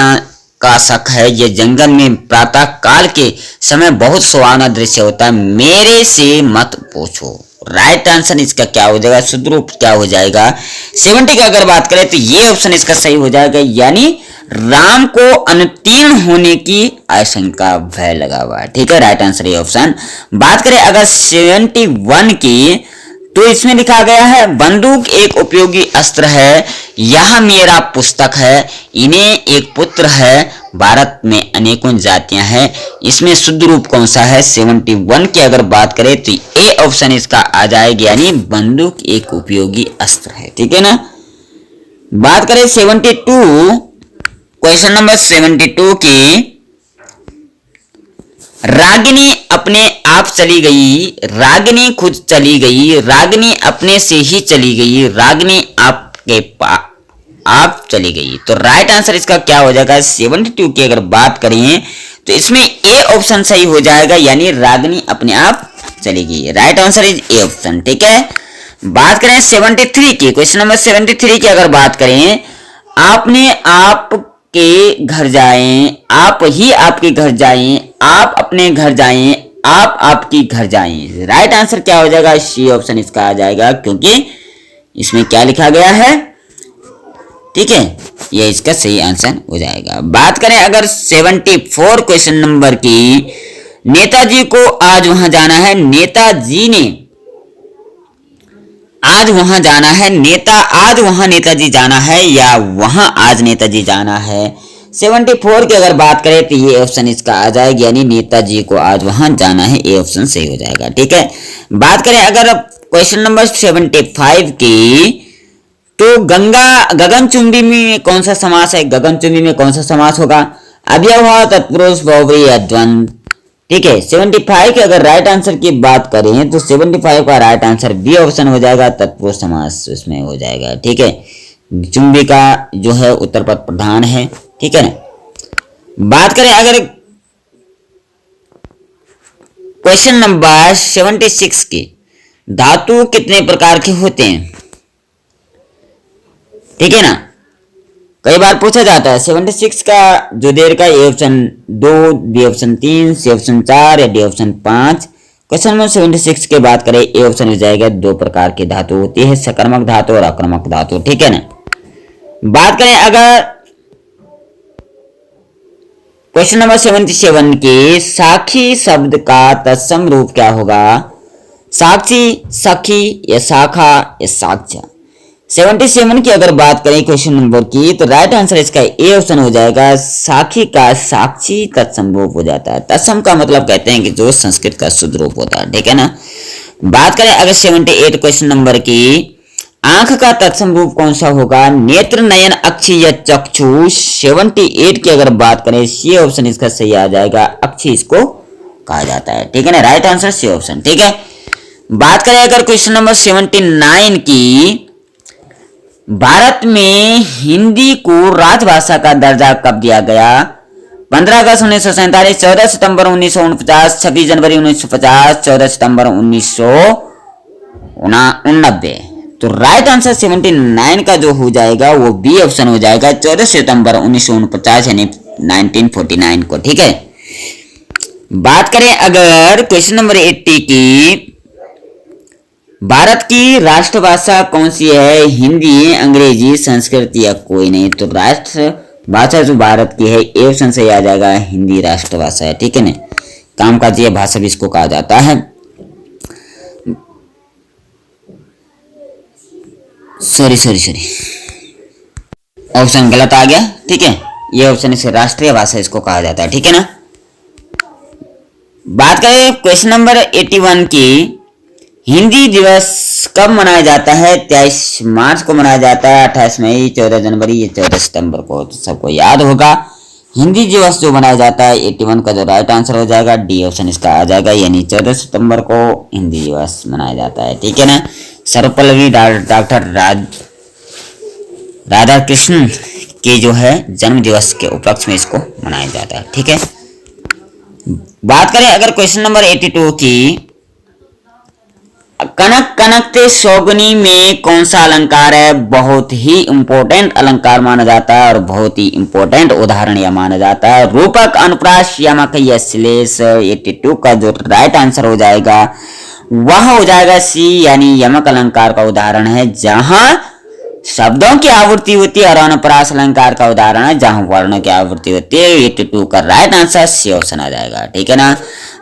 का शक है। ये जंगल में प्रातः काल के समय बहुत सुहावना दृश्य होता है, मेरे से मत पूछो। राइट आंसर इसका क्या हो जाएगा, शुद्ध रूप क्या हो जाएगा 70 का अगर बात करें तो ये ऑप्शन इसका सही हो जाएगा, यानी राम को अनुत्तीर्ण होने की आशंका, भय लगा हुआ है। ठीक है, राइट आंसर ये ऑप्शन। बात करें अगर 71 की, तो इसमें लिखा गया है बंदूक एक उपयोगी अस्त्र है, यह मेरा पुस्तक है, इन्हें एक पुत्र है, भारत में अनेकों जातियां हैं। इसमें शुद्ध रूप कौन सा है 71 की अगर बात करें तो ए ऑप्शन इसका आ जाएगा, यानी बंदूक एक उपयोगी अस्त्र है। ठीक है ना, बात करें 72, क्वेश्चन नंबर 72 की, रागिनी अपने आप चली गई, रागिनी खुद चली गई, रागिनी अपने से ही चली गई, रागिनी आपके आप चली गई। तो राइट आंसर इसका क्या हो जाएगा 72 की अगर बात करें तो इसमें ए ऑप्शन सही हो जाएगा, यानी रागिनी अपने आप चली गई। Right answer is A option. ठीक है, बात करें 73 की, क्वेश्चन नंबर 73 की अगर बात करें, आपने आप के घर जाएं, आप ही आपके घर जाएं, आप अपने घर जाएं, आप आपकी घर जाएं। राइट आंसर क्या हो जाएगा, सी ऑप्शन इसका आ जाएगा, क्योंकि इसमें क्या लिखा गया है। ठीक है, ये इसका सही आंसर हो जाएगा। बात करें अगर 74 क्वेश्चन नंबर की, नेताजी को आज वहां जाना है, नेताजी ने आज वहां जाना है, आज वहां नेताजी जाना है, या वहां आज नेताजी जाना है। 74 की अगर बात करें तो ये ऑप्शन इसका आ जाएगा, यानी नेताजी को आज वहां जाना है, ये ऑप्शन सही हो जाएगा। ठीक है, बात करें अगर क्वेश्चन नंबर 75 की, तो गगनचुंबी में कौन सा समास है, गगनचुंबी में कौन सा समास होगा, अव्यवहार, तत्पुरुष, बहुव्रीहि या द्वंद्व। ठीक है, 75 के अगर राइट आंसर की बात करें तो 75 का राइट आंसर बी ऑप्शन हो जाएगा, तत्पुरुष समास उसमें हो जाएगा। ठीक है, चुंबी का जो है उत्तर पद प्रधान है। ठीक है ना, बात करें अगर क्वेश्चन नंबर 76 की, धातु कितने प्रकार के होते हैं। ठीक है ना, कई बार पूछा जाता है। 76 का जो देर का A option 2, B option 3, C option 4 या डी ऑप्शन 5। क्वेश्चन नंबर 76 के बात करें, ए ऑप्शन हो जाएगा, 2 प्रकार की धातु होती है, सकर्मक धातु और अकर्मक धातु। ठीक है ना, बात करें अगर क्वेश्चन नंबर 77 के, साखी शब्द का तत्सम रूप क्या होगा, साक्षी, सखी या शाखा या साक्ष्य। 77 की अगर बात करें क्वेश्चन नंबर की, तो राइट आंसर इसका ए ऑप्शन हो जाएगा, साखी का साक्षी तत्सम रूप हो जाता है। तत्सम का मतलब कहते हैं कि जो संस्कृत का शुद्ध रूप होता है। ठीक है ना, बात करें अगर 78 क्वेश्चन नंबर की, आंख का तत्सम रूप कौन सा होगा, नेत्र, नयन, अक्षि या चक्षु। 78 की अगर बात करें, सी ऑप्शन इसका सही आ जाएगा, अक्षि इसको कहा जाता है। ठीक है ना, राइट आंसर सी ऑप्शन। ठीक है, बात करें अगर क्वेश्चन नंबर 79 की, भारत में हिंदी को राजभाषा का दर्जा कब दिया गया, 15 अगस्त 1947, 14 सितंबर 1949, 26 जनवरी 1950, 14 सितंबर 1989। तो राइट आंसर 79 का जो हो जाएगा वो बी ऑप्शन हो जाएगा, 14 सितंबर 1949 यानी 1949 को। ठीक है, बात करें अगर क्वेश्चन नंबर 80 की, भारत की राष्ट्रभाषा कौन सी है, हिंदी, अंग्रेजी, संस्कृत या कोई नहीं। तो राष्ट्र भाषा जो भारत की है, ए ऑप्शन से आ जाएगा, हिंदी राष्ट्रभाषा है। ठीक है ना, कामकाजी भाषा भी इसको कहा जाता है। सॉरी ऑप्शन गलत आ गया। ठीक है, ये ऑप्शन इसे राष्ट्रीय भाषा इसको कहा जाता है। ठीक है ना, बात करें क्वेश्चन नंबर 81 की, हिंदी दिवस कब मनाया जाता है, 23 मार्च को मनाया जाता है, 28 मई, 14 जनवरी या 14 सितंबर को। तो सबको याद होगा, हिंदी दिवस जो मनाया जाता है 81 का जो राइट आंसर हो जाएगा, डी ऑप्शन इसका आ जाएगा, यानी 14 सितंबर को हिंदी दिवस मनाया जाता है। ठीक है ना, सर्वपल्लवी डॉक्टर राधा कृष्ण के जो है जन्म दिवस के उपलक्ष्य में इसको मनाया जाता है। ठीक है, बात करें अगर क्वेश्चन नंबर 82 की, कनक कनकते सौगनी में कौन सा अलंकार है? बहुत ही इंपॉर्टेंट अलंकार माना जाता है और बहुत ही इंपॉर्टेंट उदाहरण यह माना जाता है। रूपक, अनुप्रास, यमक या श्लेष। 82 का जो राइट आंसर हो जाएगा वह हो जाएगा सी, यानी यमक अलंकार का उदाहरण है जहां शब्दों की आवृत्ति होती है, और अनुप्रास अलंकार का उदाहरण है जहां वर्णों की आवृत्ति होती है। 82 का राइट आंसर सी ऑप्शन आ जाएगा। ठीक है ना।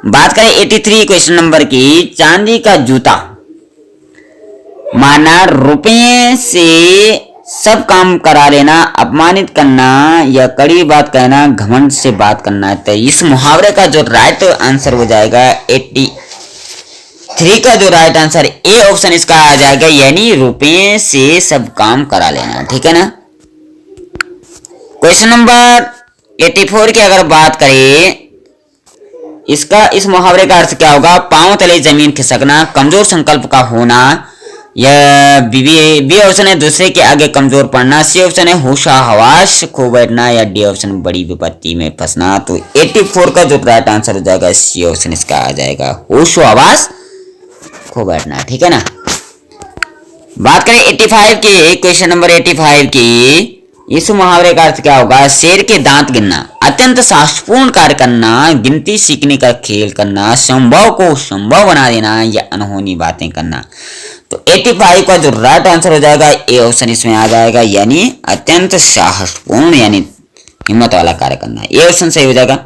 बात करें 83 क्वेश्चन नंबर की, चांदी का जूता माना रुपये से सब काम करा लेना, अपमानित करना या कड़ी बात कहना, घमंड से बात करना है। तो इस मुहावरे का जो राइट आंसर हो जाएगा 83 का जो राइट आंसर ए ऑप्शन इसका आ जाएगा, यानी रुपये से सब काम करा लेना। ठीक है ना। क्वेश्चन नंबर 84 की अगर बात करें, इसका इस मुहावरे का अर्थ क्या होगा? पांव तले जमीन खिसकना, कमजोर संकल्प का होना, या बी ऑप्शन है दूसरे के आगे कमजोर पड़ना, सी ऑप्शन है होशा हवास खो बैठना, या डी ऑप्शन बड़ी विपत्ति में फंसना। तो 84 का जो राइट आंसर हो जाएगा सी ऑप्शन इसका आ जाएगा, होशो हवास खो बैठना। ठीक है ना। बात करें 85 की, क्वेश्चन नंबर 85 की, इस मुहावरे का अर्थ क्या होगा? शेर के दांत गिनना, अत्यंत साहसपूर्ण कार्य करना, गिनती सीखने का खेल करना, संभव को संभव बना देना, या अनहोनी बातें करना। तो 85 का जो राइट आंसर हो जाएगा ए ऑप्शन इसमें आ जाएगा, यानी अत्यंत साहसपूर्ण यानी हिम्मत वाला कार्य करना। ए ऑप्शन सही हो जाएगा।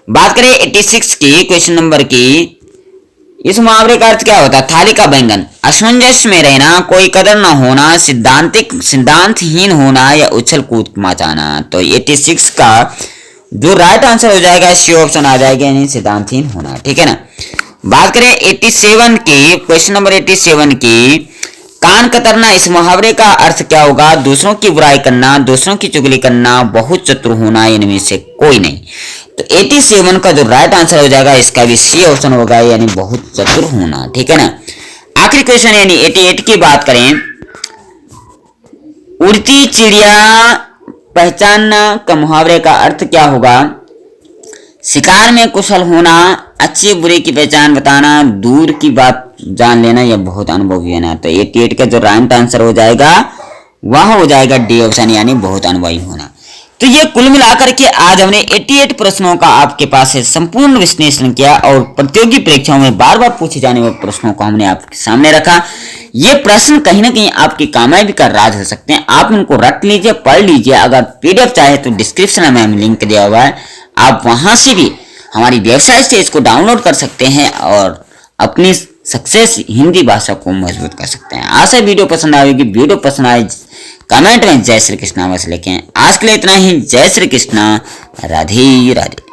बात करें 86 की, क्वेश्चन नंबर की, इस मुहावरे का अर्थ क्या होता है? थाली का बैंगन, असमंजस में रहना, कोई कदर न होना, सिद्धांतहीन होना, या उछल कूद मचाना। तो 86 का जो राइट आंसर हो जाएगा सी ऑप्शन आ जाएगा, यानी सिद्धांतहीन होना। ठीक है ना। बात करें 87 की, क्वेश्चन नंबर 87 की, कान कतरना, इस मुहावरे का अर्थ क्या होगा? दूसरों की बुराई करना, दूसरों की चुगली करना, बहुत चतुर होना, इनमें से कोई नहीं। तो 87 का जो राइट आंसर हो जाएगा इसका भी सी ऑप्शन होगा, यानी बहुत चतुर होना। ठीक है ना। आखिरी क्वेश्चन यानी 88 की बात करें, उड़ती चिड़िया पहचानना का मुहावरे का अर्थ क्या होगा? शिकार में कुशल होना, अच्छे बुरे की पहचान बताना, दूर की बात जान लेना, या बहुत अनुभवी होना। तो 88 का जो राइट आंसर हो जाएगा वह हो जाएगा डी ऑप्शन, यानी बहुत अनुभवी होना। तो ये कुल मिलाकर के आज हमने 88 प्रश्नों का आपके पास से संपूर्ण विश्लेषण किया, और प्रतियोगी परीक्षाओं में बार बार पूछे जाने वाले प्रश्नों को हमने आपके सामने रखा। ये प्रश्न कहीं ना कहीं आपकी कामयाबी का राज हो सकते हैं। आप इनको रट लीजिए, पढ़ लीजिए। अगर पीडीएफ चाहे तो डिस्क्रिप्शन में हम लिंक दिया हुआ है, आप वहां से भी हमारी वेबसाइट से इसको डाउनलोड कर सकते हैं और अपनी सक्सेस हिंदी भाषा को मजबूत कर सकते हैं। आशा वीडियो पसंद आएगी। वीडियो पसंद आए कमेंट में जय श्री कृष्णा बस लिखें। आज के लिए इतना ही। जय श्री कृष्णा, राधे राधे।